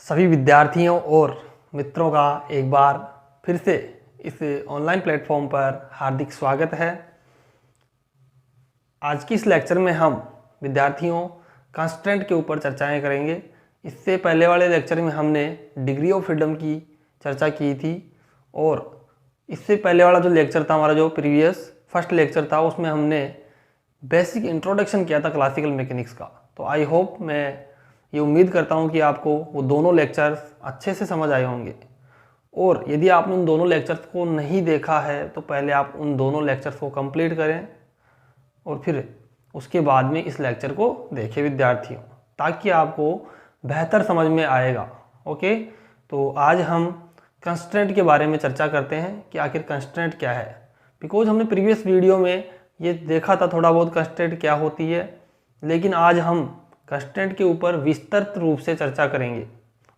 सभी विद्यार्थियों और मित्रों का एक बार फिर से इस ऑनलाइन प्लेटफॉर्म पर हार्दिक स्वागत है। आज की इस लेक्चर में हम विद्यार्थियों कंस्ट्रेंट के ऊपर चर्चाएं करेंगे। इससे पहले वाले लेक्चर में हमने डिग्री ऑफ फ्रीडम की चर्चा की थी और इससे पहले वाला जो लेक्चर था, हमारा जो प्रीवियस फर्स्ट लेक्चर था, उसमें हमने बेसिक इंट्रोडक्शन किया था क्लासिकल मैकेनिक्स का। तो आई होप, मैं ये उम्मीद करता हूँ कि आपको वो दोनों लेक्चर्स अच्छे से समझ आए होंगे। और यदि आपने उन दोनों लेक्चर्स को नहीं देखा है तो पहले आप उन दोनों लेक्चर्स को कंप्लीट करें और फिर उसके बाद में इस लेक्चर को देखें विद्यार्थियों, ताकि आपको बेहतर समझ में आएगा। ओके, तो आज हम कंस्ट्रेंट के बारे में चर्चा करते हैं कि आखिर कंस्ट्रेंट क्या है। बिकॉज हमने प्रीवियस वीडियो में ये देखा था थोड़ा बहुत कंस्ट्रेंट क्या होती है, लेकिन आज हम कंस्ट्रेंट के ऊपर विस्तृत रूप से चर्चा करेंगे।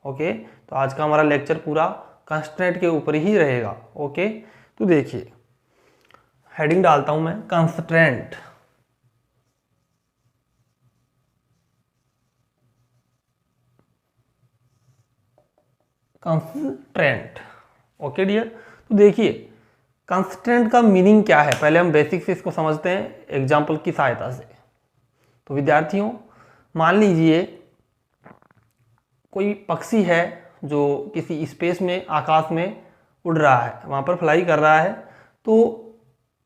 ओके, तो आज का हमारा लेक्चर पूरा कंस्ट्रेंट के ऊपर ही रहेगा। ओके, तो देखिए, हेडिंग डालता हूं मैं, कंस्ट्रेंट। Constraint, okay dear. तो देखिए, कंस्ट्रेंट का मीनिंग क्या है, पहले हम बेसिक से इसको समझते हैं एग्जाम्पल की सहायता से। तो विद्यार्थियों, मान लीजिए कोई पक्षी है जो किसी स्पेस में, आकाश में उड़ रहा है, वहाँ पर फ्लाई कर रहा है, तो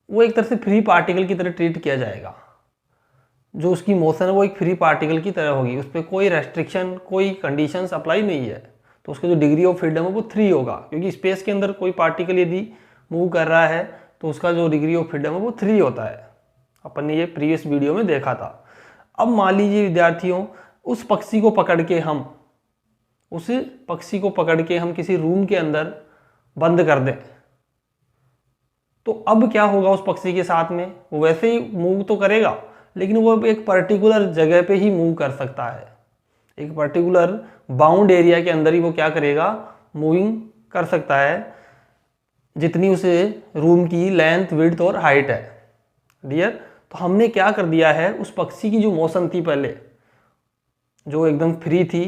वो एक तरह से फ्री पार्टिकल की तरह ट्रीट किया जाएगा। जो उसकी मोशन है वो एक फ्री पार्टिकल की तरह होगी, उस पर कोई रेस्ट्रिक्शन, कोई कंडीशंस अप्लाई नहीं है। तो उसका जो डिग्री ऑफ फ्रीडम है वो 3 होगा, क्योंकि स्पेस के अंदर कोई पार्टिकल यदि मूव कर रहा है तो उसका जो डिग्री ऑफ फ्रीडम है वो 3 होता है। अपन ने ये प्रीवियस वीडियो में देखा था। अब मान लीजिए विद्यार्थियों, उस पक्षी को पकड़ के हम किसी रूम के अंदर बंद कर दें, तो अब क्या होगा उस पक्षी के साथ में? वो वैसे ही मूव तो करेगा, लेकिन वो एक पर्टिकुलर जगह पे ही मूव कर सकता है। एक पर्टिकुलर बाउंड एरिया के अंदर ही वो क्या करेगा, मूविंग कर सकता है, जितनी उसे रूम की लेंथ, विड्थ और हाइट है। डियर, तो हमने क्या कर दिया है, उस पक्षी की जो मोशन थी पहले, जो एकदम फ्री थी,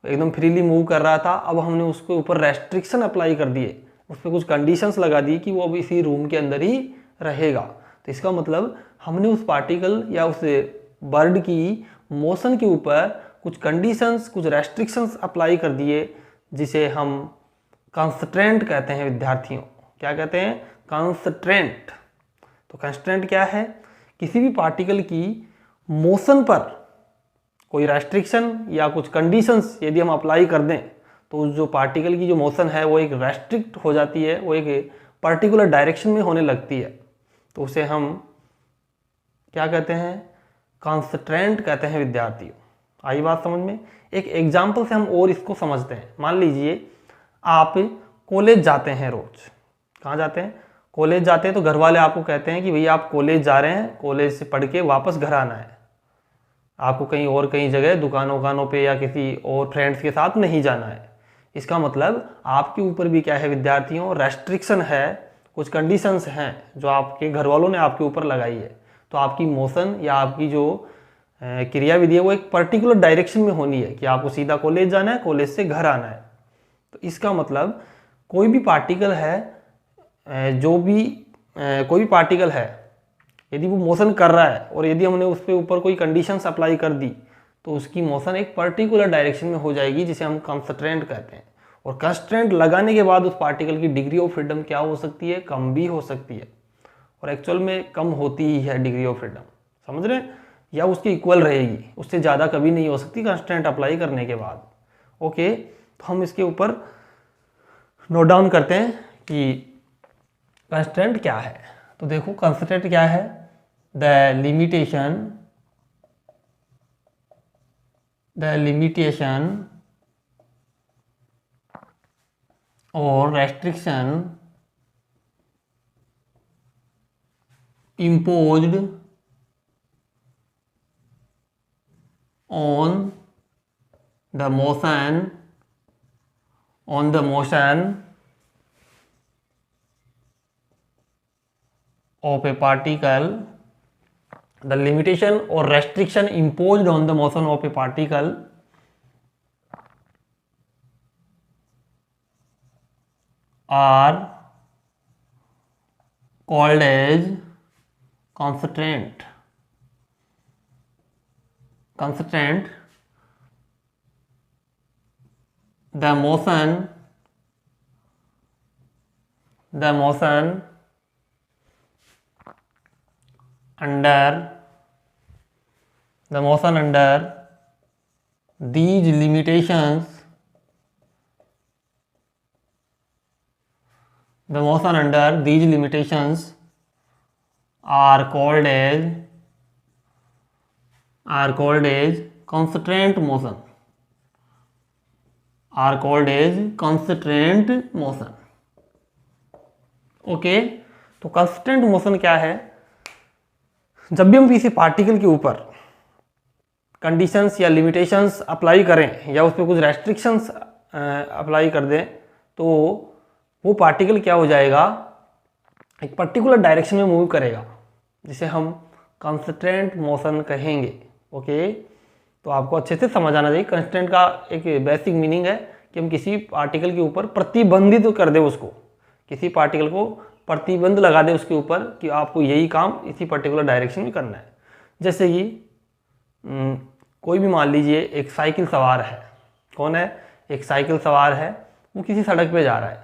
एकदम फ्रीली मूव कर रहा था, अब हमने उसके ऊपर रेस्ट्रिक्शन अप्लाई कर दिए, उस पर कुछ कंडीशंस लगा दी कि वो अब इसी रूम के अंदर ही रहेगा। तो इसका मतलब हमने उस पार्टिकल या उस बर्ड की मोशन के ऊपर कुछ कंडीशंस, कुछ रेस्ट्रिक्शंस अप्लाई कर दिए, जिसे हम कंस्ट्रेंट कहते हैं विद्यार्थियों। क्या कहते हैं? कंस्ट्रेंट। तो कंस्ट्रेंट क्या है? किसी भी पार्टिकल की मोशन पर कोई रेस्ट्रिक्शन या कुछ कंडीशंस यदि हम अप्लाई कर दें, तो उस जो पार्टिकल की जो मोशन है वो एक रेस्ट्रिक्ट हो जाती है, वो एक पर्टिकुलर डायरेक्शन में होने लगती है। तो उसे हम क्या कहते हैं? कंस्ट्रेंट कहते हैं विद्यार्थियों। आई बात समझ में? एक एग्जाम्पल से हम और इसको समझते हैं। मान लीजिए आप कॉलेज जाते हैं रोज। कहाँ जाते हैं? कॉलेज जाते हैं। तो घर वाले आपको कहते हैं कि भैया आप कॉलेज जा रहे हैं, कॉलेज से पढ़ के वापस घर आना है, आपको कहीं जगह दुकानों पे या किसी और फ्रेंड्स के साथ नहीं जाना है। इसका मतलब आपके ऊपर भी क्या है विद्यार्थियों? रेस्ट्रिक्शन है, कुछ कंडीशंस हैं जो आपके घर वालों ने आपके ऊपर लगाई है। तो आपकी मोशन या आपकी जो क्रियाविधि है वो एक पर्टिकुलर डायरेक्शन में होनी है कि आपको सीधा कॉलेज जाना है, कॉलेज से घर आना है। तो इसका मतलब कोई भी पार्टिकल है, कोई भी पार्टिकल है, यदि वो मोशन कर रहा है और यदि हमने उस पर ऊपर कोई कंडीशंस अप्लाई कर दी, तो उसकी मोशन एक पर्टिकुलर डायरेक्शन में हो जाएगी, जिसे हम कंस्ट्रेंट कहते हैं। और कंस्ट्रेंट लगाने के बाद उस पार्टिकल की डिग्री ऑफ फ्रीडम क्या हो सकती है? कम भी हो सकती है, और एक्चुअल में कम होती ही है डिग्री ऑफ फ्रीडम, समझ रहे हैं? या उसकी इक्वल रहेगी, उससे ज़्यादा कभी नहीं हो सकती कंस्ट्रेंट अप्लाई करने के बाद। ओके, तो हम इसके ऊपर नोट डाउन करते हैं कि कंस्ट्रेंट क्या है। तो देखो, कंस्ट्रेंट क्या है? the limitation or restriction imposed on the motion of a particle, the limitation or restriction imposed on the motion of a particle are called as constraint. The motion under these limitations are called as constraint motion. Okay, तो constant motion क्या है? जब भी हम किसी particle के ऊपर conditions या लिमिटेशंस अप्लाई करें या उस पर कुछ रेस्ट्रिक्शंस अप्लाई कर दें, तो वो पार्टिकल क्या हो जाएगा, एक पर्टिकुलर डायरेक्शन में मूव करेगा, जिसे हम कंस्टेंट मोशन कहेंगे। ओके, तो आपको अच्छे से समझ आना चाहिए। कंस्टेंट का एक बेसिक मीनिंग है कि हम किसी पार्टिकल के ऊपर प्रतिबंधित कर दें, उसको किसी पार्टिकल को प्रतिबंध लगा दे उसके ऊपर कि आपको यही काम इसी पर्टिकुलर डायरेक्शन में करना है। जैसे कि कोई भी मान लीजिए एक साइकिल सवार है। कौन है? एक साइकिल सवार है, वो किसी सड़क पे जा रहा है,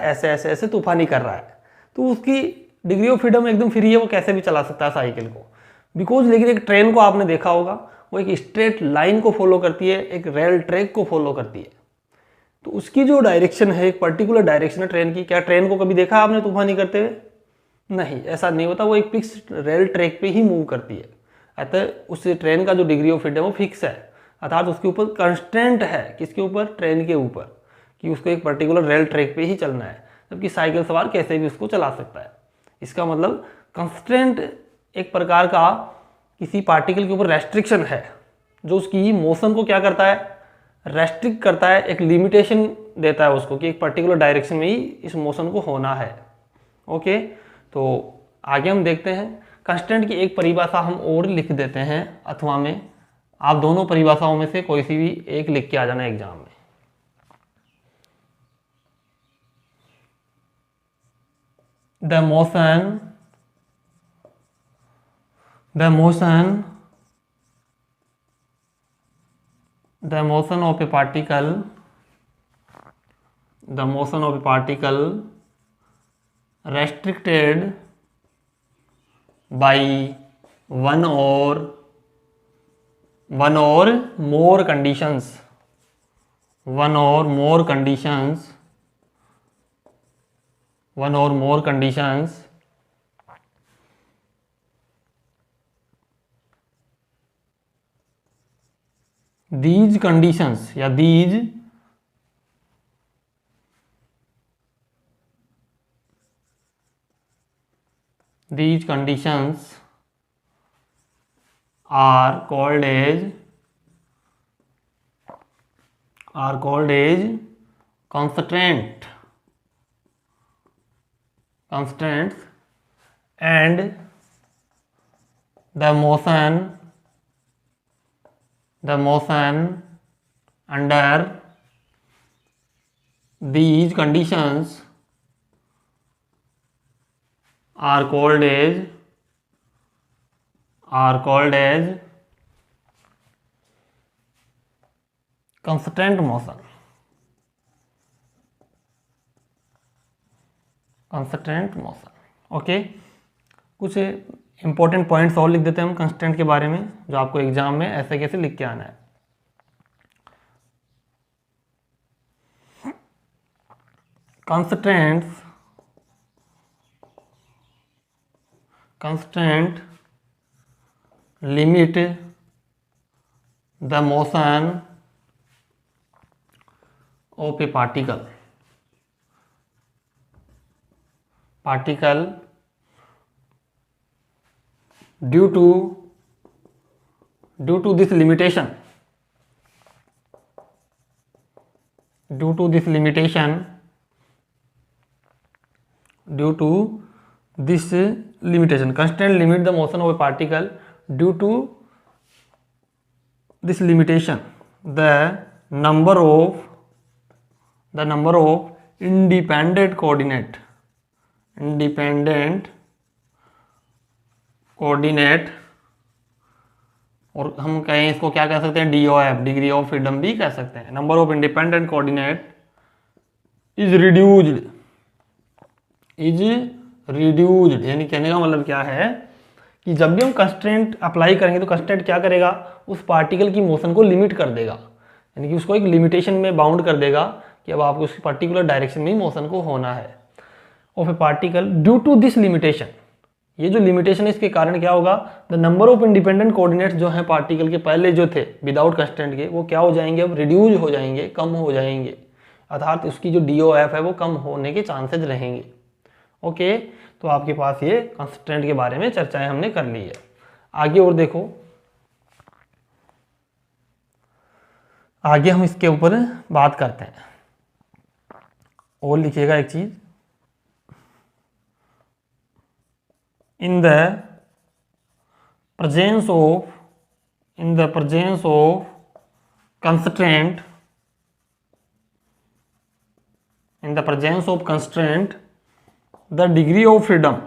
ऐसे ऐसे ऐसे तूफानी कर रहा है, तो उसकी डिग्री ऑफ फ्रीडम एकदम फ्री है, वो कैसे भी चला सकता है साइकिल को, बिकॉज। लेकिन एक ट्रेन को आपने देखा होगा, वो एक स्ट्रेट लाइन को फॉलो करती है, एक रेल ट्रैक को फॉलो करती है, तो उसकी जो डायरेक्शन है, एक पर्टिकुलर डायरेक्शन है ट्रेन की। क्या ट्रेन को कभी देखा आपने तूफानी करते हुए? नहीं, ऐसा नहीं होता। वो एक फिक्स रेल ट्रैक पे ही मूव करती है, अतः उस ट्रेन का जो डिग्री ऑफ फ्रीडम वो फिक्स है, अर्थात उसके ऊपर कंस्टेंट है। किसके ऊपर? ट्रेन के ऊपर, कि उसको एक पर्टिकुलर रेल ट्रैक पे ही चलना है, जबकि साइकिल सवार कैसे भी उसको चला सकता है। इसका मतलब कंस्टेंट एक प्रकार का किसी पार्टिकल के ऊपर रेस्ट्रिक्शन है, जो उसकी मोशन को क्या करता है? रेस्ट्रिक्ट करता है, एक लिमिटेशन देता है उसको कि एक पर्टिकुलर डायरेक्शन में ही इस मोशन को होना है। ओके, तो आगे हम देखते हैं। कंस्टेंट की एक परिभाषा हम और लिख देते हैं अथवा में, आप दोनों परिभाषाओं में से कोई सी भी एक लिख के आ जाना एग्जाम में। The motion of a particle restricted by one or more conditions these conditions are called as constraints, and the motion under these conditions are called as constant motion। Okay, कुछ इंपॉर्टेंट पॉइंट्स और लिख देते हैं हम constant के बारे में, जो आपको एग्जाम में ऐसे कैसे लिख के आना है। Constant limit the motion of a particle due to this limitation constant limit the motion of a particle due to this limitation the number the number of independent coordinate, independent coordinate, और हम कहें इसको क्या कह सकते हैं, DOF, degree of freedom भी कह सकते हैं। Number of independent coordinate is reduced, is reduced, यानी कहने का मतलब क्या है कि जब भी हम कंस्ट्रेंट अप्लाई करेंगे तो कंस्ट्रेंट क्या करेगा, उस पार्टिकल की मोशन को लिमिट कर देगा, यानी कि उसको एक लिमिटेशन में बाउंड कर देगा कि अब आपको उस पर्टिकुलर डायरेक्शन में ही मोशन को होना है। Of a particle due to this limitation, ये जो लिमिटेशन है इसके कारण क्या होगा, the number of independent coordinates जो है पार्टिकल के पहले जो थे विदाउट कंस्ट्रेंट के, वो क्या हो जाएंगे, अब रिड्यूज हो जाएंगे, कम हो जाएंगे, अर्थात उसकी जो DOF है वो कम होने के चांसेस रहेंगे। ओके, तो आपके पास ये कंस्ट्रेंट के बारे में चर्चाएं हमने कर ली है। आगे और देखो, आगे हम इसके ऊपर बात करते हैं। और लिखिएगा एक चीज, in the presence of constraint, in the presence of constraint, the degree of freedom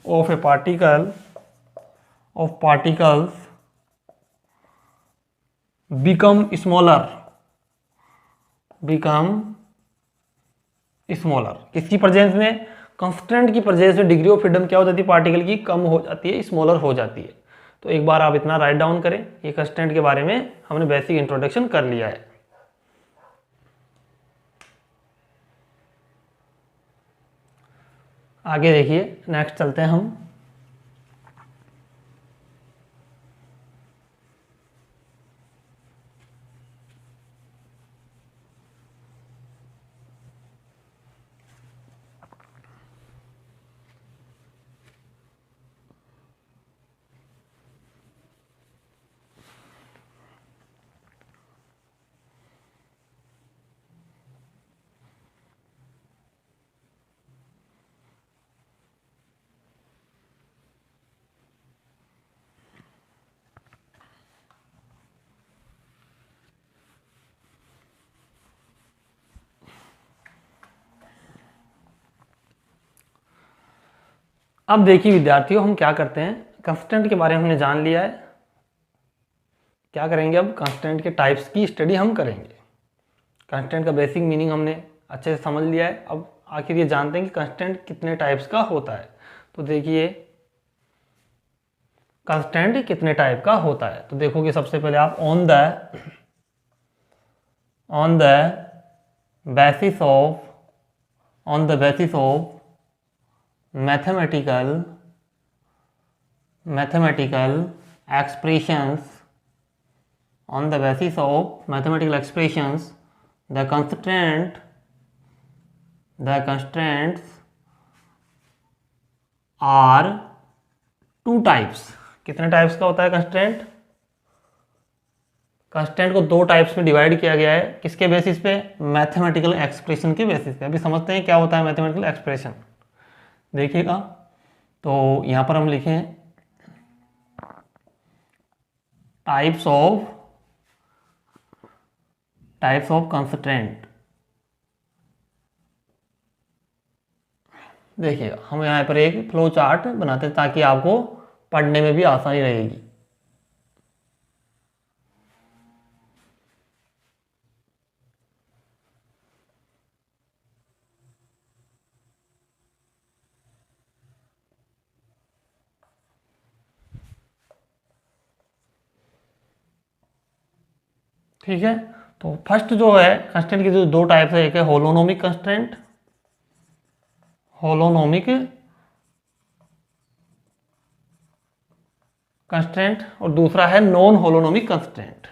of a particles become smaller, किसकी प्रेजेंस में, कंस्ट्रेंट की प्रेजेंस में डिग्री ऑफ फ्रीडम क्या हो जाती है पार्टिकल की, कम हो जाती है, स्मॉलर हो जाती है। तो एक बार आप इतना राइट डाउन करें, ये कंस्ट्रेंट के बारे में हमने बेसिक इंट्रोडक्शन कर लिया है। आगे देखिए, नेक्स्ट चलते हैं हम। अब देखिए विद्यार्थियों, हम क्या करते हैं, कंस्टेंट के बारे में हमने जान लिया है, क्या करेंगे अब, कंस्टेंट के टाइप्स की स्टडी हम करेंगे। कंस्टेंट का बेसिक मीनिंग हमने अच्छे से समझ लिया है, अब आखिर ये जानते हैं कि कंस्टेंट कितने टाइप्स का होता है। तो देखिए कंस्टेंट कितने टाइप का होता है, तो देखोगे सबसे पहले आप on the basis of mathematical expressions, on the basis of mathematical expressions, the constraints are two types। कितने टाइप्स का होता है कंस्ट्रेंट, कंस्ट्रेंट को दो टाइप्स में डिवाइड किया गया है, किसके बेसिस पे, मैथमेटिकल एक्सप्रेशन के बेसिस पे। अभी समझते हैं क्या होता है मैथमेटिकल एक्सप्रेशन, देखिएगा। तो यहां पर हम लिखें टाइप्स ऑफ कंस्ट्रेंट। देखिएगा हम यहाँ पर एक फ्लो चार्ट बनाते हैं ताकि आपको पढ़ने में भी आसानी रहेगी। ठीक है, तो फर्स्ट जो है कंस्ट्रेंट की जो दो टाइप्स है, एक है होलोनोमिक कंस्ट्रेंट, और दूसरा है नॉन होलोनोमिक कंस्ट्रेंट,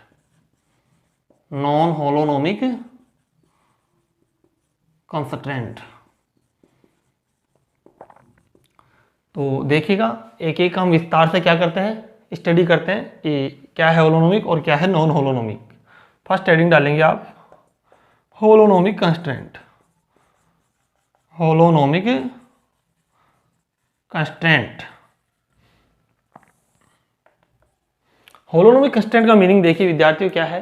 तो देखिएगा एक एक हम विस्तार से क्या करते हैं, स्टडी करते हैं कि क्या है होलोनोमिक और क्या है नॉन होलोनोमिक। फर्स्ट हेडिंग डालेंगे आप होलोनोमिक कंस्ट्रेंट, होलोनोमिक कंस्टेंट का मीनिंग देखिए विद्यार्थियों क्या है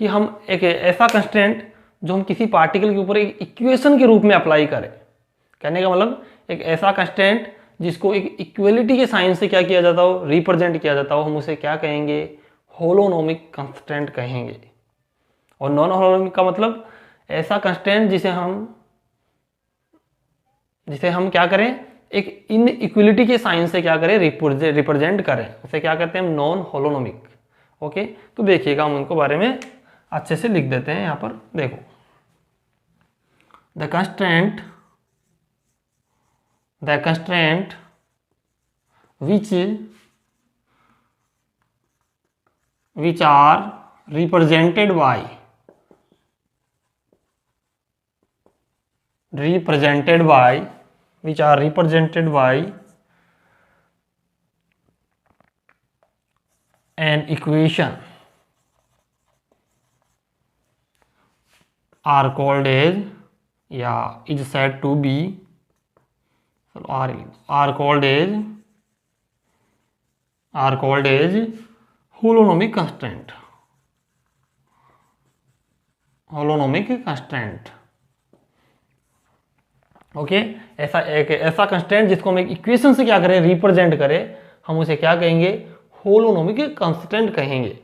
कि हम एक ऐसा कंस्टेंट जो हम किसी पार्टिकल के ऊपर एक इक्वेशन के रूप में अप्लाई करें। कहने का मतलब एक ऐसा कंस्टेंट जिसको एक इक्वलिटी के साइन से क्या किया जाता हो, रिप्रेजेंट किया जाता हो, हम उसे क्या कहेंगे, होलोनोमिक कंस्टेंट कहेंगे। और नॉन होलोनोमिक का मतलब ऐसा कंस्टेंट जिसे हम क्या करें, एक इन इक्वलिटी के साइन से क्या करें, रिप्रेजेंट करें, उसे क्या कहते हैं हम, नॉन होलोनोमिक। ओके, तो देखिएगा हम उनको बारे में अच्छे से लिख देते हैं। यहाँ पर देखो, the constant which are represented by an equation are called as, is said to be, are called as holonomic constant। Okay, ऐसा कंस्टेंट जिसको हम एक इक्वेशन से क्या करें, रिप्रेजेंट करें, हम उसे क्या कहेंगे, होलोनोमिक कंस्टेंट कहेंगे।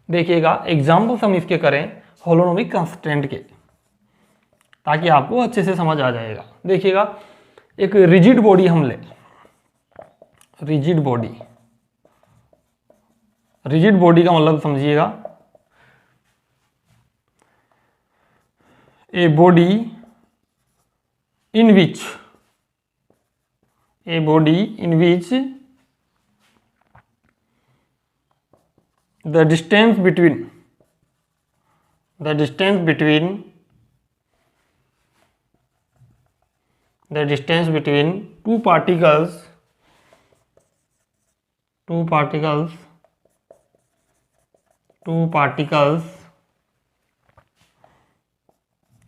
देखिएगा एग्जाम्पल्स हम इसके करें होलोनोमिक कंस्टेंट के, ताकि आपको अच्छे से समझ आ जाएगा। देखिएगा एक रिजिड बॉडी हम ले, रिजिड बॉडी का मतलब समझिएगा, a body in which the distance between two particles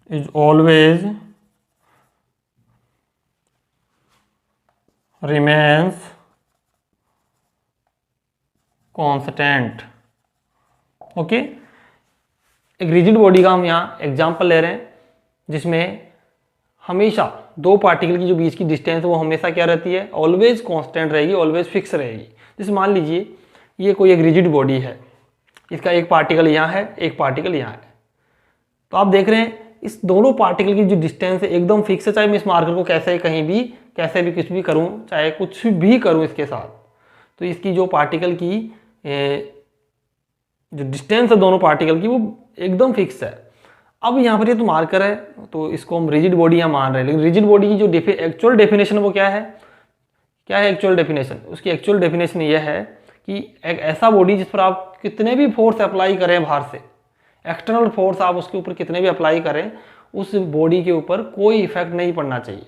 is always remains constant। Okay, एक रिजिड बॉडी का हम यहाँ एग्जांपल ले रहे हैं जिसमें हमेशा दो पार्टिकल की जो बीच की डिस्टेंस है वो हमेशा क्या रहती है, ऑलवेज कांस्टेंट रहेगी, ऑलवेज फिक्स रहेगी। जैसे मान लीजिए ये कोई एक रिजिड बॉडी है, इसका एक पार्टिकल यहाँ है, एक पार्टिकल यहाँ है, तो आप देख रहे हैं इस दोनों पार्टिकल की जो डिस्टेंस है एकदम फिक्स है। चाहे मैं इस मार्कर को कैसे भी कुछ भी करूं, चाहे कुछ भी करूं इसके साथ, तो इसकी जो पार्टिकल की जो डिस्टेंस है दोनों पार्टिकल की वो एकदम फिक्स है। अब यहाँ पर ये तो मार्कर है तो इसको हम रिजिड बॉडी यहाँ मान रहे हैं, लेकिन रिजिड बॉडी की जो एक्चुअल डेफिनेशन वो क्या है एक्चुअल डेफिनेशन? उसकी एक्चुअल डेफिनेशन ये है कि एक ऐसा बॉडी जिस पर आप कितने भी फोर्स अप्लाई करें बाहर से, एक्सटर्नल फोर्स आप उसके ऊपर कितने भी अप्लाई करें, उस बॉडी के ऊपर कोई इफेक्ट नहीं पड़ना चाहिए।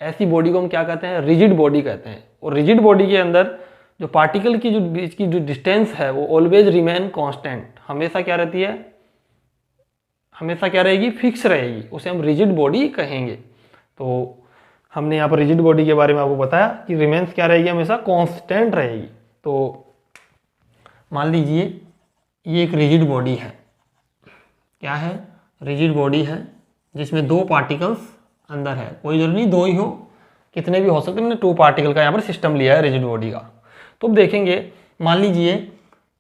ऐसी बॉडी को हम क्या कहते हैं, रिजिड बॉडी कहते हैं। और रिजिड बॉडी के अंदर जो पार्टिकल की जो बीच की जो डिस्टेंस है वो ऑलवेज रिमेन कांस्टेंट, हमेशा क्या रहती है, हमेशा क्या रहेगी, फिक्स रहेगी, उसे हम रिजिड बॉडी कहेंगे। तो हमने यहाँ पर रिजिड बॉडी के बारे में आपको बताया कि रिमेन्स क्या रहेगी, हमेशा कांस्टेंट रहेगी। तो मान लीजिए ये एक रिजिड बॉडी है, क्या है, रिजिड बॉडी है जिसमें दो पार्टिकल्स अंदर है, कोई जरूरी नहीं दो ही हो, कितने भी हो सकते हैं, टू पार्टिकल का यहाँ पर सिस्टम लिया है रिजिड बॉडी का। तो अब देखेंगे, मान लीजिए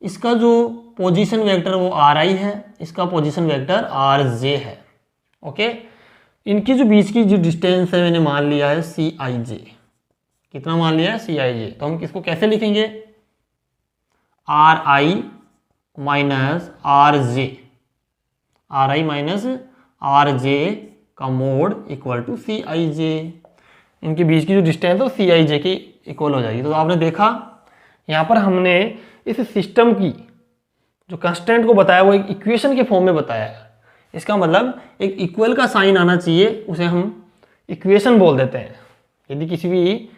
इसका जो पोजीशन वेक्टर वो RI है, इसका पोजीशन वेक्टर RJ है। ओके, इनकी जो बीच की जो डिस्टेंस है मैंने मान लिया है CIJ। कितना मान लिया है, CIJ। तो हम इसको कैसे लिखेंगे, RI minus RJ, RI minus RJ का मोड इक्वल टू CIJ। इनके बीच की जो डिस्टेंस है वो CIJ की इक्वल हो जाएगी। तो आपने देखा यहाँ पर हमने इस सिस्टम की जो कंस्टेंट को बताया वो एक इक्वेशन के फॉर्म में बताया है। इसका मतलब एक इक्वल का साइन आना चाहिए, उसे हम इक्वेशन बोल देते हैं। यदि किसी भी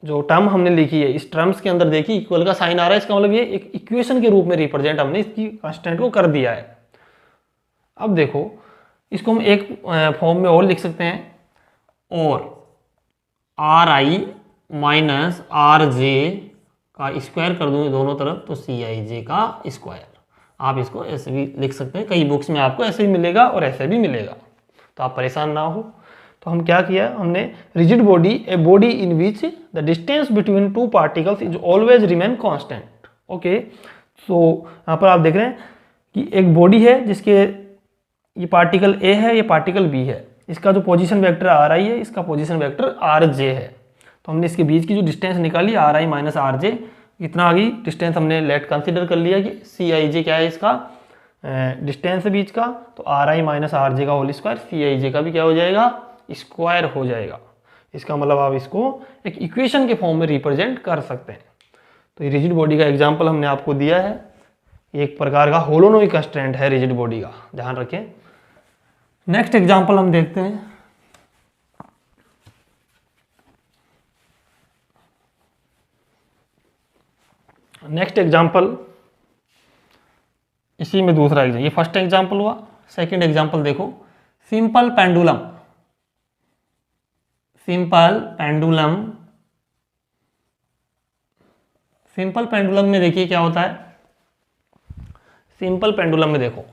जो टर्म हमने लिखी है इस टर्म्स के अंदर देखिए इक्वल का साइन आ रहा है, इसका मतलब ये एक इक्वेशन के रूप में रिप्रेजेंट हमने इसकी कंस्टेंट को कर दिया है। अब देखो इसको हम एक फॉर्म में और लिख सकते हैं, और RI माइनस RJ का स्क्वायर कर दूँ दोनों तरफ तो Cij का स्क्वायर। आप इसको ऐसे भी लिख सकते हैं, कई बुक्स में आपको ऐसे भी मिलेगा और ऐसे भी मिलेगा, तो आप परेशान ना हो। तो हम क्या किया, हमने rigid body, a body in which the distance between two particles is always remain constant. Okay, so यहाँ पर आप देख रहे हैं कि एक बॉडी है जिसके ये पार्टिकल ए है, ये पार्टिकल बी है, इसका जो पोजीशन वेक्टर आर आई है, इसका पोजीशन वेक्टर आर जे है। तो हमने इसके बीच की जो डिस्टेंस निकाली are I minus R J, इतना आगे डिस्टेंस हमने लेट कंसिडर कर लिया कि सी आई जे क्या है इसका डिस्टेंस है बीच का, तो are I minus R J का होल स्क्वायर, सी आई जे का भी क्या हो जाएगा, स्क्वायर हो जाएगा। इसका मतलब आप इसको एक इक्वेशन के फॉर्म में रिप्रेजेंट कर सकते हैं। तो ये रिजिड बॉडी का एग्जाम्पल हमने आपको दिया है, एक प्रकार का होलोनोमिक कंस्ट्रेंट है रिजिड बॉडी का, ध्यान रखें। नेक्स्ट एग्जाम्पल हम देखते हैं। नेक्स्ट एग्जाम्पल इसी में दूसरा एग्जाम्पल, ये फर्स्ट एग्जाम्पल हुआ। सेकंड एग्जाम्पल देखो, simple pendulum. Simple pendulum, simple pendulum में देखिए क्या होता है। सिंपल पेंडुलम में देखो,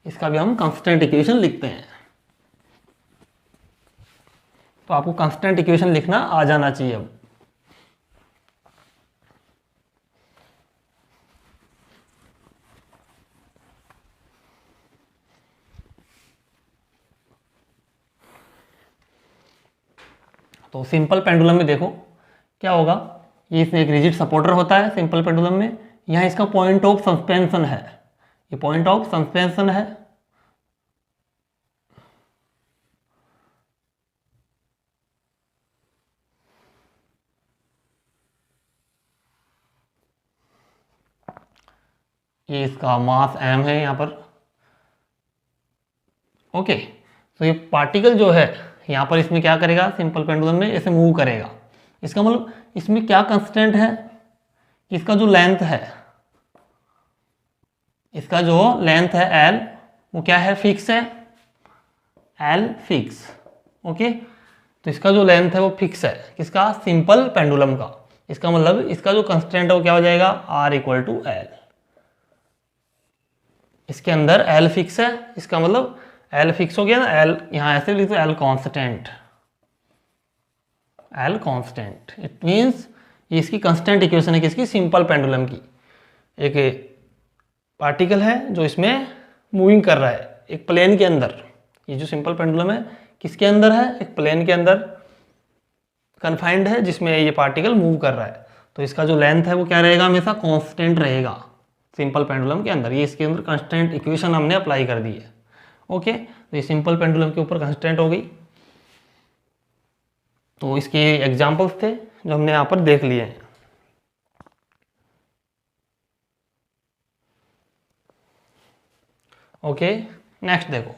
इसका भी हम कांस्टेंट इक्वेशन लिखते हैं। तो आपको कांस्टेंट इक्वेशन लिखना आ जाना चाहिए अब। तो सिंपल पेंडुलम में देखो क्या होगा, ये इसमें एक रिजिड सपोर्टर होता है सिंपल पेंडुलम में, यहाँ इसका पॉइंट ऑफ सस्पेंशन है, ये पॉइंट ऑफ सस्पेंशन है। ये इसका मास m है यहाँ पर। ओके, तो ये पार्टिकल जो है यहाँ पर इसमें क्या करेगा, सिंपल पेंडुलम में ऐसे मूव करेगा। इसका मतलब इसमें क्या कंस्टेंट है, इसका जो लेंथ है, इसका जो लेंथ है l, वो क्या है, फिक्स है, l फिक्स। ओके, तो इसका जो लेंथ है वो फिक्स है, किसका, सिंपल पेंडुलम का। इसका मतलब इसका जो कंस्टेंट है वो क्या हो जाएगा, r इक्वल टू एल। इसके अंदर l फिक्स है, इसका मतलब l फिक्स हो गया ना, l यहाँ ऐसे लिख दो, l constant, l constant. It means ये इसकी कांस्टेंट इक्वेशन है किसकी, सिंपल पेंडुलम की। एक पार्टिकल है जो इसमें मूविंग कर रहा है एक प्लेन के अंदर। ये जो सिंपल पेंडुलम है किसके अंदर है, एक प्लेन के अंदर कन्फाइंड है, जिसमें ये पार्टिकल मूव कर रहा है। तो इसका जो लेंथ है वो क्या रहेगा, हमेशा कांस्टेंट रहेगा सिंपल पेंडुलम के अंदर। ये इसके अंदर कांस्टेंट इक्वेशन हमने अप्लाई कर दी है। ओके, तो ये सिंपल पेंडुलम के ऊपर कांस्टेंट हो गई। तो इसके एग्जांपल्स थे जो हमने यहाँ पर देख लिए हैं। ओके, नेक्स्ट देखो,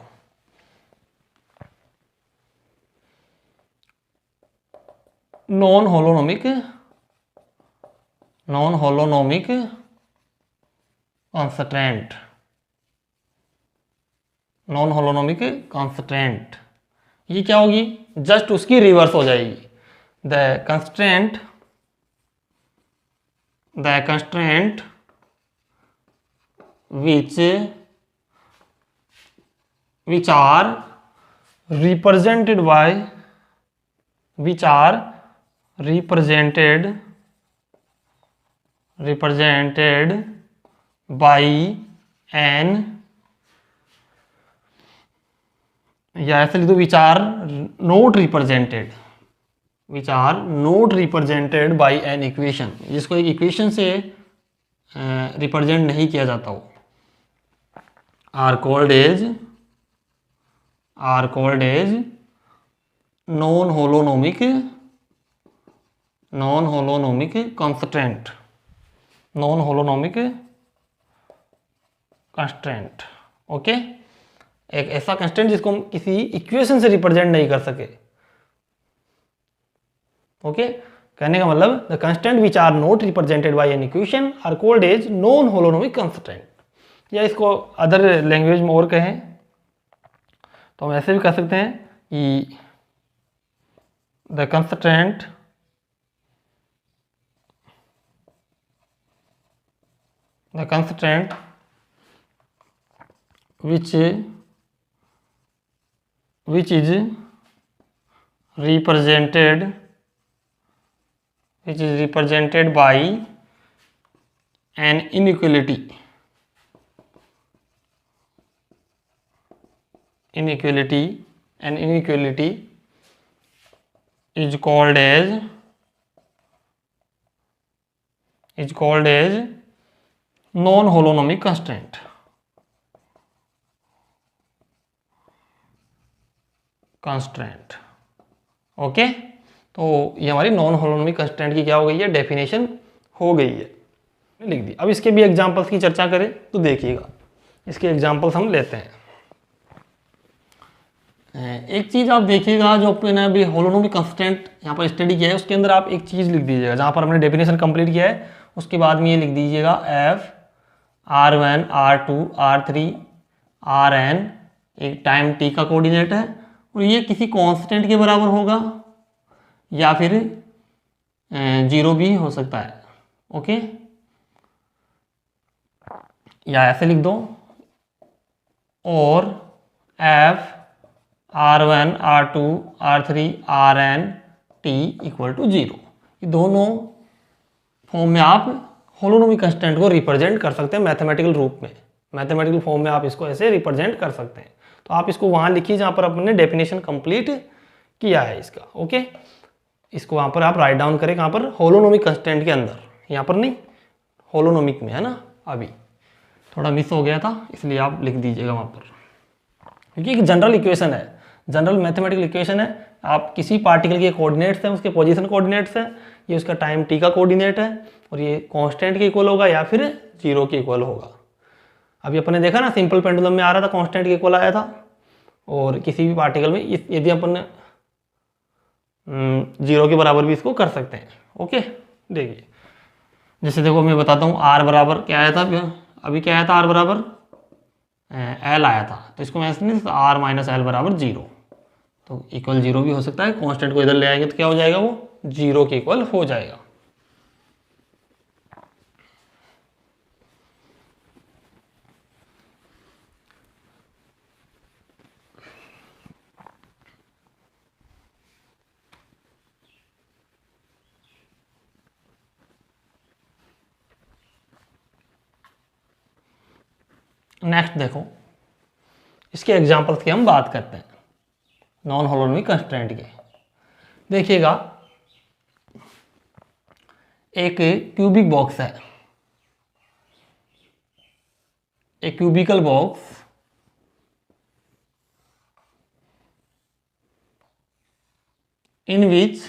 non holonomic constraint. Non holonomic constraint ये क्या होगी, जस्ट उसकी रिवर्स हो जाएगी। The constraint which are represented by an, या ऐसे लिख दो which are not represented by an equation, जिसको एक इक्वेशन से रिप्रेजेंट नहीं किया जाता हो, are called as non holonomic constraint. Okay, एक ऐसा कंस्ट्रेंट जिसको हम किसी इक्वेशन से रिप्रेजेंट नहीं कर सके। ओके, कहने का मतलब the constant which are not represented by an equation are called as non holonomic constant. या इसको अदर लैंग्वेज में और कहें तो हम ऐसे भी कह सकते हैं कि the constant the constant which is represented by an inequality is called as non-holonomic constant. Okay, तो ये हमारी नॉन होलोनोमिक कंस्टेंट की क्या हो गई है, डेफिनेशन हो गई है, लिख दी। अब इसके भी एग्जांपल्स की चर्चा करें तो देखिएगा, इसके एग्जांपल्स हम लेते हैं। एक चीज़ आप देखिएगा, जो अपने अभी होलोनोमिक कंस्टेंट यहाँ पर स्टडी किया है उसके अंदर आप एक चीज़ लिख दीजिएगा, जहाँ पर हमने डेफिनेशन कंप्लीट किया है उसके बाद में ये लिख दीजिएगा F R1 R2 R3 Rn एक टाइम t का कोऑर्डिनेट है और ये किसी कांस्टेंट के बराबर होगा या फिर 0 भी हो सकता है। ओके, या ऐसे लिख दो, और f R1 R2 R3 Rn t equal to 0, ये दोनों फॉर्म में आप होलोनोमिक कंस्टेंट को रिप्रेजेंट कर सकते हैं मैथमेटिकल रूप में, मैथमेटिकल फॉर्म में आप इसको ऐसे रिप्रेजेंट कर सकते हैं। तो आप इसको वहाँ लिखिए जहाँ पर अपने डेफिनेशन कंप्लीट किया है इसका। ओके, इसको वहाँ पर आप राइट डाउन करें, कहाँ पर, होलोनोमिक कंस्टेंट के अंदर, यहाँ पर नहीं, होलोनोमिक में है ना, अभी थोड़ा मिस हो गया था इसलिए आप लिख दीजिएगा वहाँ पर, क्योंकि एक जनरल इक्वेशन है, जनरल मैथमेटिकल इक्वेशन है। आप किसी पार्टिकल के कोऑर्डिनेट्स हैं, उसके पोजीशन कोऑर्डिनेट्स हैं, ये उसका टाइम टी का कोऑर्डिनेट है और ये कांस्टेंट के इक्वल होगा या फिर 0 के इक्वल होगा। अभी अपने देखा ना, सिंपल पेंडुलम में आ रहा था कांस्टेंट के इक्वल आया था, और किसी भी पार्टिकल में यदि अपन 0 के बराबर भी इसको कर सकते हैं। ओके, देखिए जैसे देखो मैं बताता हूँ, r बराबर क्या आया था, अभी क्या आया था, r बराबर l आया था, तो इसको मैं ऐसे नहीं, r माइनस एल बराबर 0, तो इक्वल 0 भी हो सकता है। कांस्टेंट को इधर ले आएंगे तो क्या हो जाएगा, वो 0 के इक्वल हो जाएगा। नेक्स्ट देखो, इसके एग्जांपल्स की हम बात करते हैं नॉन होलोनोमिक कंस्ट्रेंट के। देखिएगा, एक क्यूबिक बॉक्स है, a cubical box in which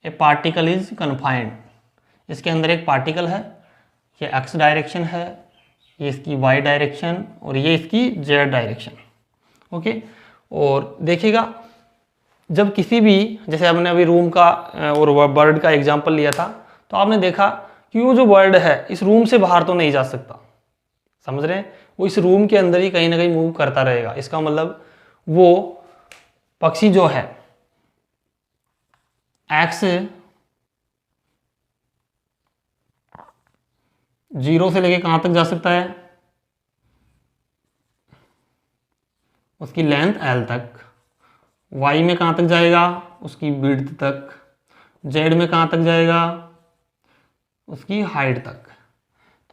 a particle is confined. इसके अंदर एक पार्टिकल है, ये एक्स डायरेक्शन है, ये इसकी वाई डायरेक्शन और ये इसकी जेड डायरेक्शन। ओके, और देखिएगा जब किसी भी, जैसे हमने अभी रूम का और बर्ड का एग्जांपल लिया था, तो आपने देखा कि वो जो बर्ड है इस रूम से बाहर तो नहीं जा सकता, समझ रहे हैं, वो इस रूम के अंदर ही कहीं ना कहीं मूव करता रहेगा। इसका मतलब वो पक्षी जो है एक्स 0 से लेके कहाँ तक जा सकता है, उसकी लेंथ l तक, y में कहाँ तक जाएगा, उसकी विड्थ तक, z में कहाँ तक जाएगा, उसकी हाइट तक।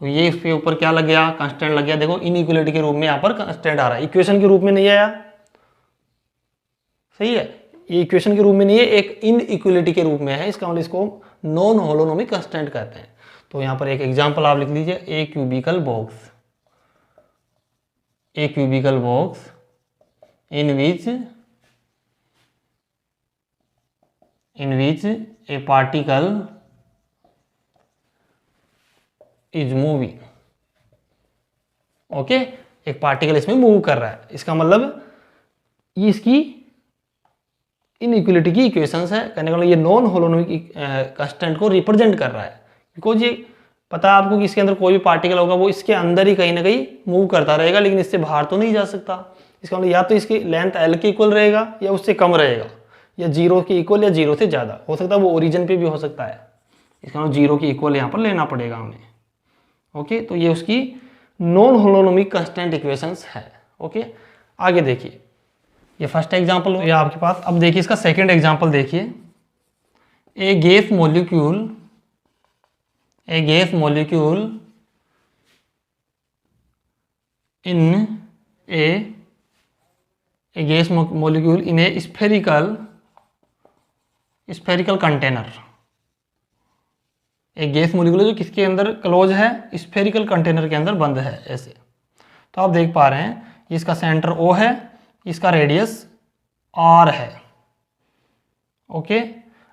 तो ये इसके ऊपर क्या लग गया, कांस्टेंट लग गया। देखो इनइक्वलिटी के रूप में यहाँ पर कांस्टेंट आ रहा है, इक्वेशन के रूप में नहीं आया, सही है, ये इक्वेशन के रूप में नहीं है, एक इनइक्वलिटी के रूप में है। इसका मतलब इसको नॉन होलोनोमिक कांस्टेंट कहते हैं। तो यहाँ पर एक एग्जांपल आप लिख लीजिए, a cubical box, a cubical box in which a particle is moving. Okay, एक पार्टिकल इसमें मूव कर रहा है, इसका मतलब ये इसकी इनइक्वलिटी की इक्वेशंस है। कहने का मतलब ये नॉन होलोनोमिक कांस्टेंट को रिप्रेजेंट कर रहा है, बिकॉज ये पता है आपको कि इसके अंदर कोई भी पार्टिकल होगा वो इसके अंदर ही कहीं ना कहीं मूव करता रहेगा, लेकिन इससे बाहर तो नहीं जा सकता। इसका मतलब या तो इसकी लेंथ एल के इक्वल रहेगा या उससे कम रहेगा, या 0 के इक्वल या 0 से ज़्यादा हो सकता है, वो ओरिजिन पे भी हो सकता है। इसका मतलब 0 के इक्वल यहाँ पर लेना पड़ेगा हमें। ओके, तो ये उसकी नॉन होलोनोमिक कांस्टेंट इक्वेशंस है। ओके, आगे देखिए, ये फर्स्ट एग्जांपल हो गया आपके पास। अब देखिए इसका सेकंड एग्जांपल देखिए। A gas molecule in a gas molecule in a spherical container. एक गैस मॉलिक्यूल जो किसके अंदर क्लोज है, स्फेरिकल कंटेनर के अंदर बंद है ऐसे। तो आप देख पा रहे हैं इसका सेंटर O है, इसका रेडियस R है। ओके,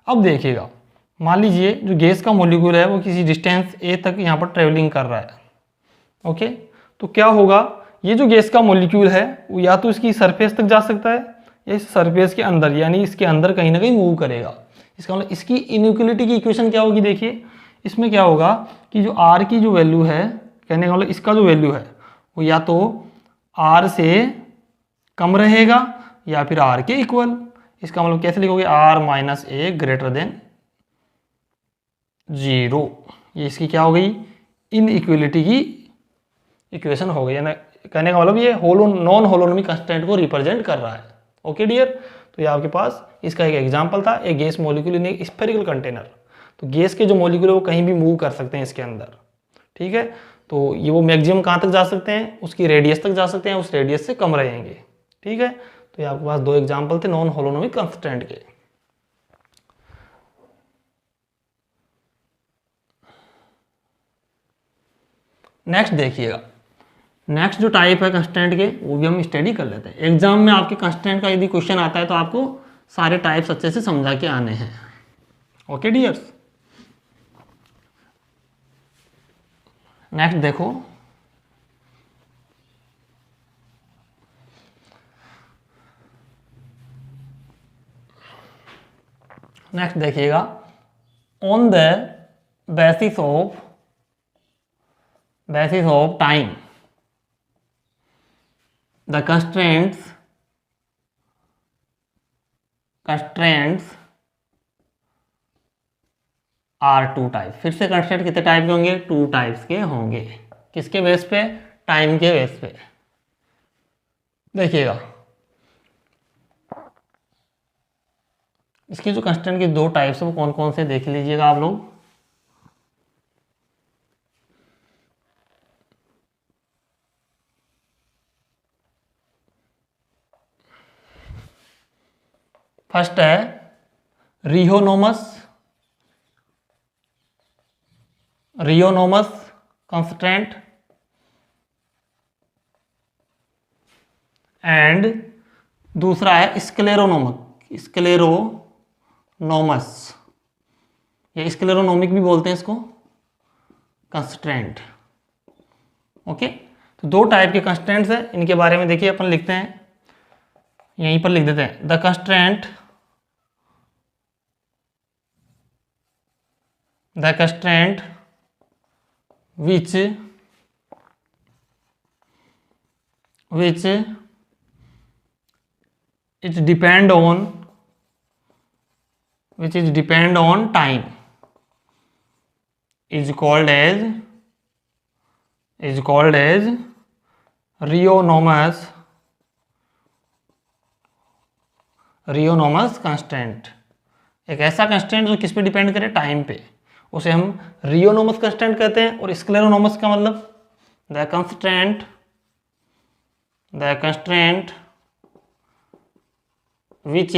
अब देखिएगा, मान लीजिए जो गैस का मॉलिक्यूल है वो किसी डिस्टेंस A तक यहाँ पर ट्रेवलिंग कर रहा है। ओके, तो क्या होगा, ये जो गैस का मॉलिक्यूल है वो या तो इसकी सरफेस तक जा सकता है या इस सरफेस के अंदर, यानी इसके अंदर कहीं ना कहीं मूव करेगा। इसका मतलब इसकी इनइक्वलिटी की इक्वेशन क्या होगी, देखिए इसमें क्या होगा कि जो R की जो वैल्यू है, कहने का मतलब इसका जो वैल्यू है वो या तो R से कम रहेगा या फिर R के इक्वल। इसका मतलब कैसे लिखोगे, R माइनस ए ग्रेटर देन 0। ये इसकी क्या हो गई, इनइक्वलिटी की इक्वेशन हो गई, यानी कहने का मतलब ये नॉन होलोनोमिक कांस्टेंट को रिप्रेजेंट कर रहा है। ओके डियर, तो ये आपके पास इसका एक एग्जांपल था, एक गैस मॉलिक्यूल इन एक स्फेरिकल कंटेनर। तो गैस के जो मॉलिक्यूल है वो कहीं भी मूव कर सकते हैं इसके अंदर। ठीक है, तो ये वो मैक्सिमम कहाँ तक जा सकते हैं, उसकी रेडियस तक जा सकते हैं, उस रेडियस से कम रहेंगे। ठीक है, तो ये आपके पास दो एग्जाम्पल थे नॉन होलोनोमिक कांस्टेंट के। नेक्स्ट देखिएगा, नेक्स्ट जो टाइप है कंस्टेंट के वो भी हम स्टडी कर लेते हैं। एग्जाम में आपके कंस्टेंट का यदि क्वेश्चन आता है तो आपको सारे टाइप्स अच्छे से समझा के आने हैं। ओके डियर्स, नेक्स्ट देखो, नेक्स्ट देखिएगा, on the basis of time the constraints are two types। फिर से कंस्ट्रेंट कितने टाइप के होंगे, 2 टाइप्स के होंगे। किसके बेस पे, टाइम के बेस पे। देखिएगा इसकी जो कंस्ट्रेंट की 2 टाइप्स है वो कौन कौन से देख लीजिएगा आप लोग। फर्स्ट है रियोनोमस कंस्ट्रेंट एंड दूसरा है स्क्लेरोनोमस, या स्क्लेरोनोमिक भी बोलते हैं इसको, कंस्ट्रेंट। ओके, तो 2 टाइप के कंस्ट्रेंट्स है, इनके बारे में देखिए अपन लिखते हैं, यहीं पर लिख देते हैं, the constraint which it depend on time is called as rheonomous constant. एक ऐसा कंस्टेंट जो किस पे डिपेंड करे, टाइम पे, उसे हम रियोनोमस कंस्टेंट कहते हैं। और स्क्लेरोनोमस का मतलब the constant which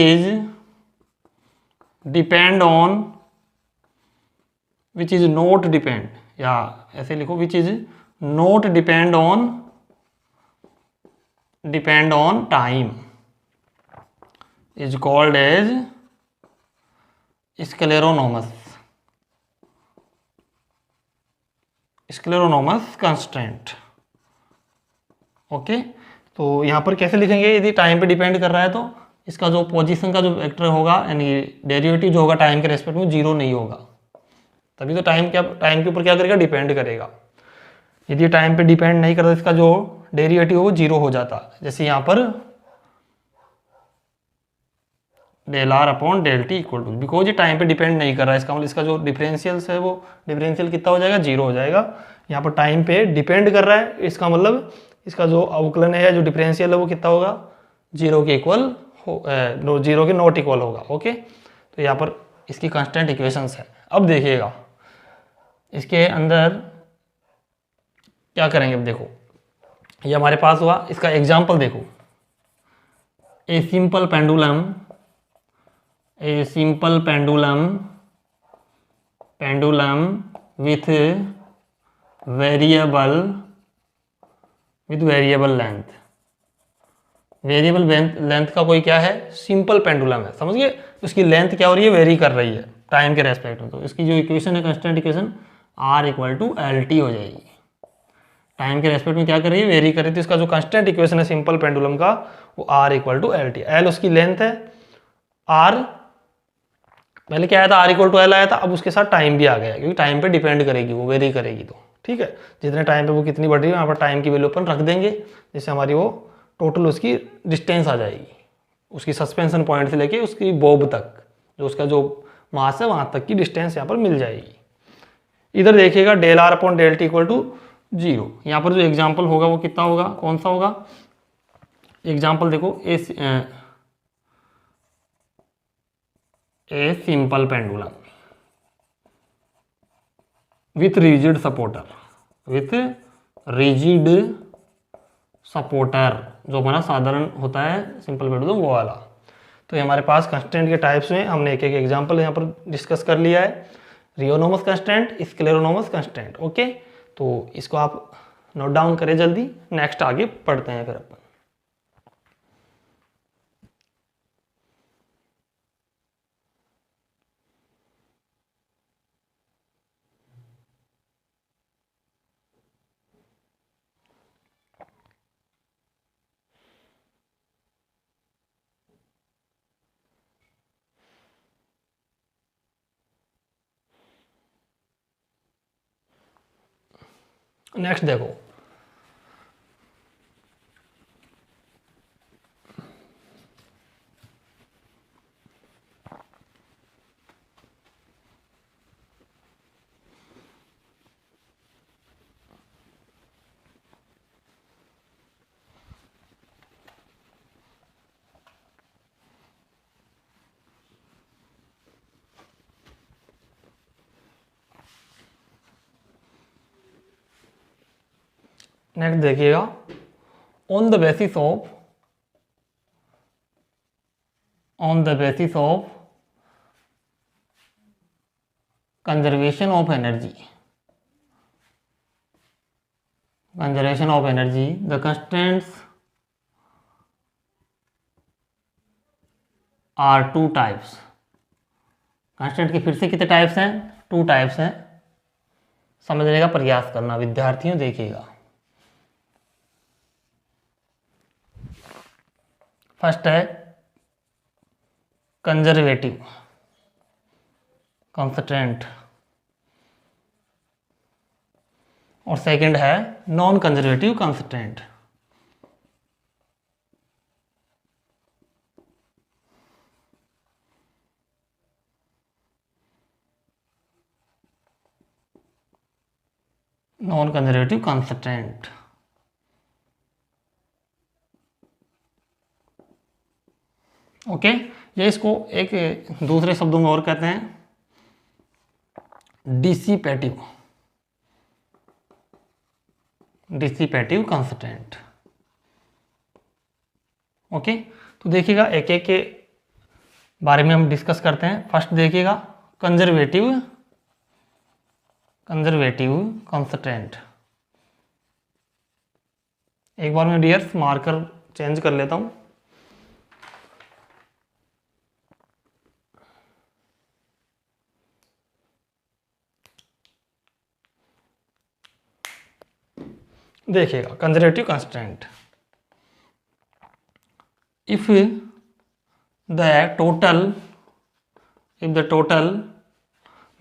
is not depend, या ऐसे लिखो, which is not depend on time is called as scleronomous constant. Okay, तो यहाँ पर कैसे लिखेंगे, यदि टाइम पे डिपेंड कर रहा है तो इसका जो पोजीशन का जो वेक्टर होगा, यानी डेरिवेटिव जो होगा टाइम के रेस्पेक्ट में, 0 नहीं होगा, तभी तो टाइम के ऊपर क्या करेगा, डिपेंड करेगा। यदि टाइम पे डिपेंड नहीं करता, इसका जो डेरिवेटिव वो 0 हो जाता। जैसे यहाँ पर del R upon del T equal to, because ये टाइम पे डिपेंड नहीं कर रहा है, इसका मतलब इसका जो डिफरेंशियल है वो डिफरेंशियल कितना हो जाएगा, 0 हो जाएगा। यहाँ पर टाइम पे डिपेंड कर रहा है, इसका मतलब इसका जो अवकलन है जो डिफरेंशियल है वो कितना होगा, 0 के इक्वल हो, 0 के नॉट इक्वल होगा। ओके, तो यहाँ पर इसकी कांस्टेंट इक्वेशंस है। अब देखिएगा इसके अंदर क्या करेंगे। अब देखो ये हमारे पास हुआ, इसका एग्जाम्पल देखो, a simple pendulum with variable length. Variable length का कोई क्या है, सिंपल पेंडुलम है, समझ गए। उसकी लेंथ क्या हो रही है, वेरी कर रही है टाइम के रेस्पेक्ट में। तो इसकी जो इक्वेशन है, constant equation R equal to L T हो जाएगी। टाइम के रेस्पेक्ट में क्या कर रही है, वेरी कर रही थी। इसका जो कांस्टेंट इक्वेशन है सिंपल पेंडुलम का वो R equal to L T. L उसकी लेंथ है, R पहले क्या आया था, R इक्वल टू एल आया था, अब उसके साथ टाइम भी आ गया क्योंकि टाइम पे डिपेंड करेगी, वो वेरी करेगी। तो ठीक है, जितने टाइम पे वो कितनी बढ़ रही है, यहाँ पर टाइम की वैल्यू अपन रख देंगे, जिससे हमारी वो टोटल उसकी डिस्टेंस आ जाएगी, उसकी सस्पेंशन पॉइंट से लेके उसकी बॉब तक, जो उसका जो मास है वहाँ तक की डिस्टेंस यहाँ पर मिल जाएगी। इधर देखिएगा del R upon del T equal to 0। यहाँ पर जो एग्जाम्पल होगा वो कितना होगा, कौन सा होगा एग्जाम्पल देखो, a simple pendulum with rigid supporter, जो हमारा साधारण होता है सिंपल पेंडुलम वो वाला। तो ये हमारे पास कंस्टेंट के टाइप्स में हमने एक एक एग्जांपल यहाँ पर डिस्कस कर लिया है, रियोनोमस कंस्टेंट, स्क्लेरोनोमस कंस्टेंट। ओके, तो इसको आप नोट डाउन करें जल्दी, नेक्स्ट आगे पढ़ते हैं फिर अपन। नेक्स्ट देखो, नेक्स्ट देखिएगा, on the basis of conservation of energy, the constants are 2 types. Constant के फिर से कितने टाइप्स हैं, 2 टाइप्स हैं, समझने का प्रयास करना विद्यार्थियों। देखिएगा फर्स्ट है कंजर्वेटिव कांस्टेंट और सेकंड है non conservative constant. Non conservative constant, okay. ये इसको एक दूसरे शब्दों में और कहते हैं डिसिपेटिव कांस्टेंट। ओके, तो देखिएगा एक एक के बारे में हम डिस्कस करते हैं। फर्स्ट देखिएगा कंजर्वेटिव कांस्टेंट। एक बार मैं डियर्स मार्कर चेंज कर लेता हूं। देखिएगा conservative constant, if the total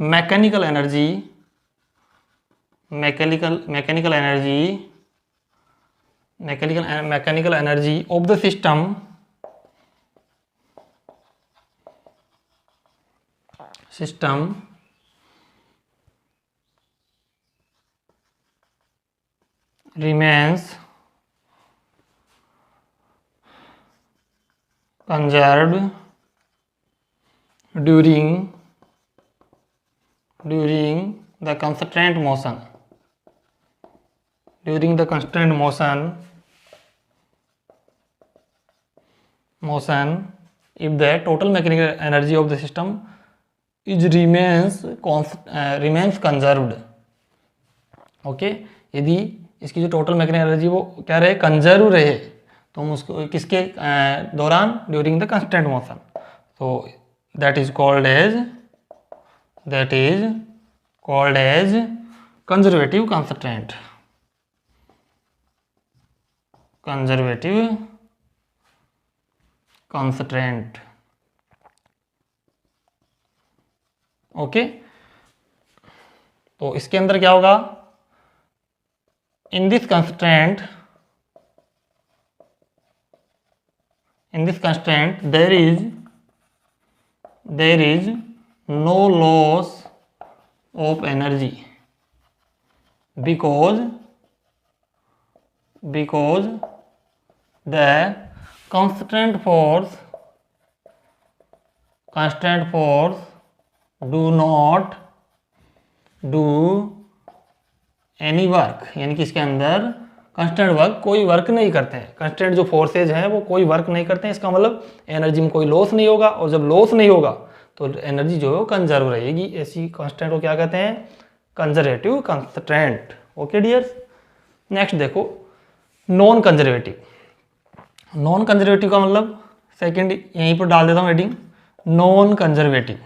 mechanical energy of the system system remains conserved during the constant motion. During the constant motion, if the total mechanical energy of the system remains conserved. Okay, यदि इसकी जो total mechanical energy वो क्या रहे, conserve रहे, तो हम उसको किसके दौरान, ड्यूरिंग द कंस्टेंट मोशन, तो that is called as conservative constant. Conservative constant. Okay, तो इसके अंदर क्या होगा, in this constraint there is no loss of energy because the constant force do not do any work, यानी कि इसके अंदर कंस्टेंट वर्क, कोई वर्क नहीं करते हैं. कंस्टेंट जो फोर्सेज हैं वो कोई वर्क नहीं करते हैं. इसका मतलब एनर्जी में कोई लॉस नहीं होगा, और जब लॉस नहीं होगा तो एनर्जी जो है वो कंजर्व रहेगी. ऐसी कंस्टेंट को क्या कहते हैं, conservative constant. Okay dears, next देखो नॉन कंजर्वेटिव. नॉन कंजर्वेटिव का मतलब सेकेंड यहीं पर डाल देता हूँ हेडिंग, नॉन कंजर्वेटिव.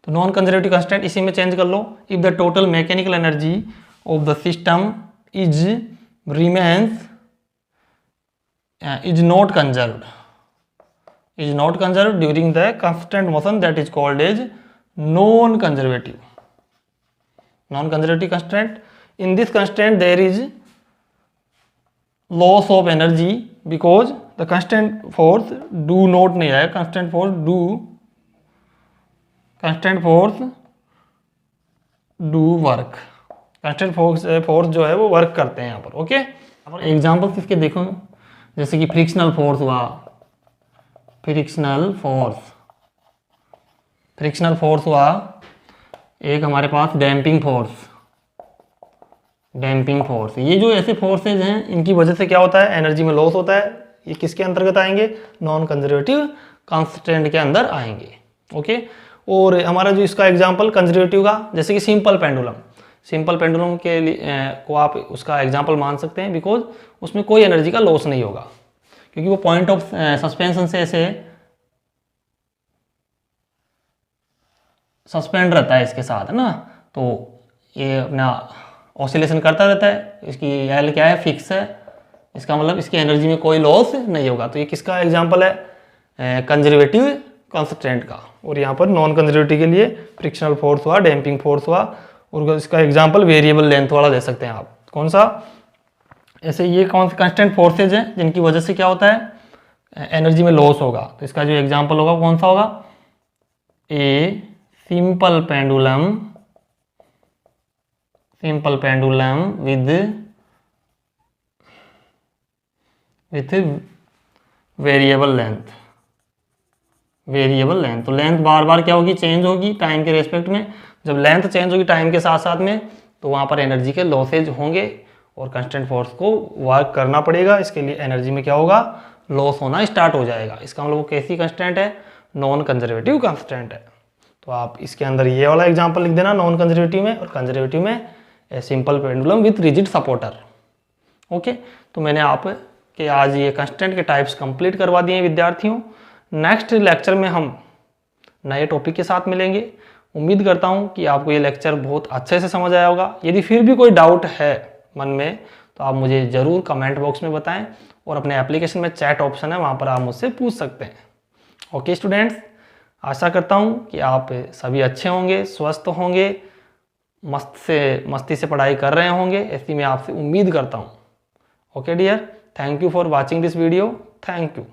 तो नॉन कंजर्वेटिव कंस्टेंट इसी में चेंज कर लो. If the total mechanical energy of the system is not conserved during the constant motion, that is called as non conservative. Non conservative constant. In this constant there is loss of energy because the constant force do not नहीं आया, constant force do work. Constant force जो है वो work करते हैं यहाँ पर. Okay, examples इसके देखो, जैसे कि फ्रिक्शनल फोर्स हुआ, फ्रिक्शनल फोर्स हुआ, एक हमारे पास डैम्पिंग फोर्स. ये जो ऐसे फोर्सेज हैं इनकी वजह से क्या होता है, एनर्जी में लॉस होता है. ये किसके अंतर्गत आएंगे, नॉन कंजर्वेटिव कांस्टेंट के अंदर आएंगे. ओके, और हमारा जो इसका एग्जांपल कंजर्वेटिव का, जैसे कि सिंपल पेंडुलम के लिए को आप उसका एग्जांपल मान सकते हैं, बिकॉज उसमें कोई एनर्जी का लॉस नहीं होगा, क्योंकि वो पॉइंट ऑफ सस्पेंशन से ऐसे सस्पेंड रहता है इसके साथ, है ना. तो ये अपना ऑसिलेशन करता रहता है, इसकी एल क्या है, फिक्स है. इसका मतलब इसकी एनर्जी में कोई लॉस नहीं होगा. तो ये किसका एग्जांपल है, कंजर्वेटिव कंस्टेंट का. और यहाँ पर नॉन कंजर्वेटिव के लिए फ्रिक्शनल फोर्स हुआ, डैम्पिंग फोर्स हुआ, और इसका एग्जांपल वेरिएबल लेंथ वाला दे सकते हैं आप. कौन सा, ऐसे ये कौन से कंस्टेंट फोर्सेज हैं जिनकी वजह से क्या होता है, एनर्जी में लॉस होगा. तो इसका जो एग्जांपल होगा कौन सा होगा, a simple pendulum with variable length. तो लेंथ बार बार क्या होगी, चेंज होगी टाइम के रेस्पेक्ट में. जब लेंथ चेंज होगी टाइम के साथ साथ में, तो वहाँ पर एनर्जी के लॉसेज होंगे और कंस्टेंट फोर्स को वर्क करना पड़ेगा. इसके लिए एनर्जी में क्या होगा, लॉस होना स्टार्ट हो जाएगा. इसका मतलब वो कैसी कंस्टेंट है, नॉन कंजर्वेटिव कंस्टेंट है. तो आप इसके अंदर ये वाला एग्जाम्पल लिख देना नॉन कंजर्वेटिव में, और कंजर्वेटिव में simple pendulum with rigid supporter. Okay, तो मैंने आप के आज ये कंस्टेंट के टाइप्स कंप्लीट करवा दिए विद्यार्थियों. नेक्स्ट लेक्चर में हम नए टॉपिक के साथ मिलेंगे. उम्मीद करता हूँ कि आपको ये लेक्चर बहुत अच्छे से समझ आया होगा. यदि फिर भी कोई डाउट है मन में, तो आप मुझे ज़रूर कमेंट बॉक्स में बताएं, और अपने एप्लीकेशन में चैट ऑप्शन है, वहाँ पर आप मुझसे पूछ सकते हैं. ओके स्टूडेंट्स, आशा करता हूँ कि आप सभी अच्छे होंगे, स्वस्थ होंगे, मस्ती से पढ़ाई कर रहे होंगे, ऐसी मैं आपसे उम्मीद करता हूँ. Okay dear, thank you for watching this video. Thank you.